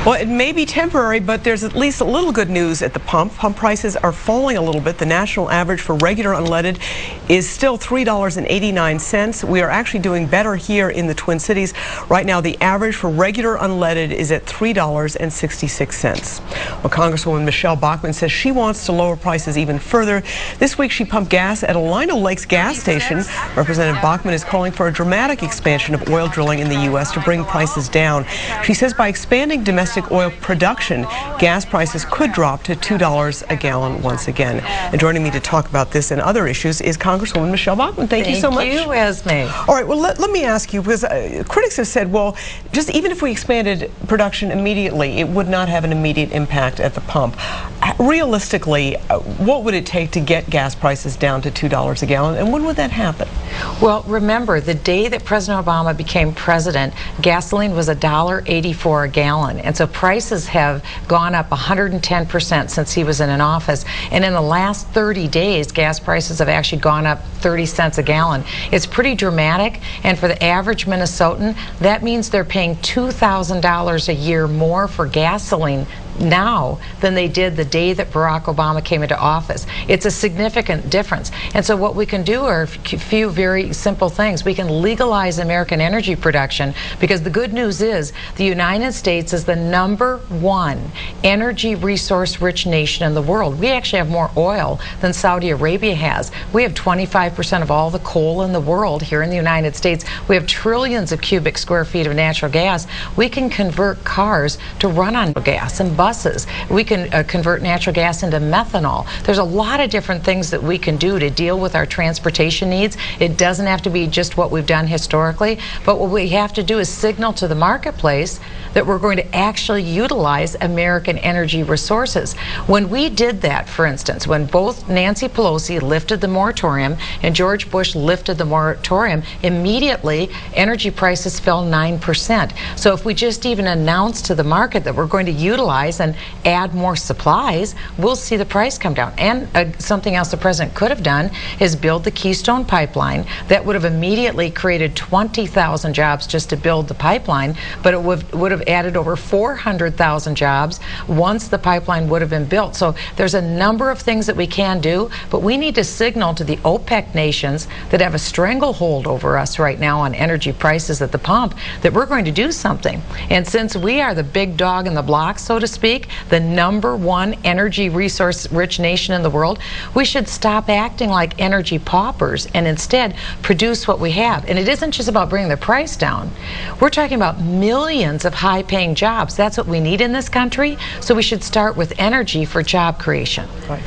Well, it may be temporary, but there's at least a little good news at the pump. Pump prices are falling a little bit. The national average for regular unleaded is still $3.89. We are actually doing better here in the Twin Cities. Right now, the average for regular unleaded is at $3.66. Well, Congresswoman Michele Bachmann says she wants to lower prices even further. This week, she pumped gas at a Lino Lakes gas station. Representative Bachmann is calling for a dramatic expansion of oil drilling in the U.S. to bring prices down. She says by expanding domestic oil production, gas prices could drop to $2 a gallon once again. And joining me to talk about this and other issues is Congresswoman Michele Bachmann. Thank you so much. Thank you, Esme. All right, well, let me ask you, because critics have said, well, just even if we expanded production immediately, it would not have an immediate impact at the pump. Realistically, what would it take to get gas prices down to $2 a gallon, and when would that happen? Well, remember, the day that President Obama became president, gasoline was $1.84 a gallon, and so prices have gone up 110% since he was in an office. And in the last 30 days, gas prices have actually gone up 30 cents a gallon. It's pretty dramatic, and for the average Minnesotan, that means they're paying $2,000 a year more for gasoline now than they did the day that Barack Obama came into office. It's a significant difference. And so what we can do are a few very simple things. We can legalize American energy production, because the good news is the United States is the #1 energy resource rich nation in the world. We actually have more oil than Saudi Arabia has. We have 25% of all the coal in the world here in the United States. We have trillions of cubic square feet of natural gas. We can convert cars to run on gas and buses. We can convert natural gas into methanol. There's a lot of different things that we can do to deal with our transportation needs. It doesn't have to be just what we've done historically, but what we have to do is signal to the marketplace that we're going to actually utilize American energy resources. When we did that, for instance, when both Nancy Pelosi lifted the moratorium and George Bush lifted the moratorium, immediately energy prices fell 9%. So if we just even announce to the market that we're going to utilize and add more supplies, we'll see the price come down. And something else the president could have done is build the Keystone Pipeline. That would have immediately created 20,000 jobs just to build the pipeline, but it would have added over 400,000 jobs once the pipeline would have been built. So there's a number of things that we can do, but we need to signal to the OPEC nations that have a stranglehold over us right now on energy prices at the pump that we're going to do something. And since we are the big dog in the block, so to speak, the #1 energy resource rich nation in the world, we should stop acting like energy paupers and instead produce what we have. And it isn't just about bringing the price down. We're talking about millions of high-paying jobs. That's what we need in this country. So we should start with energy for job creation. Right.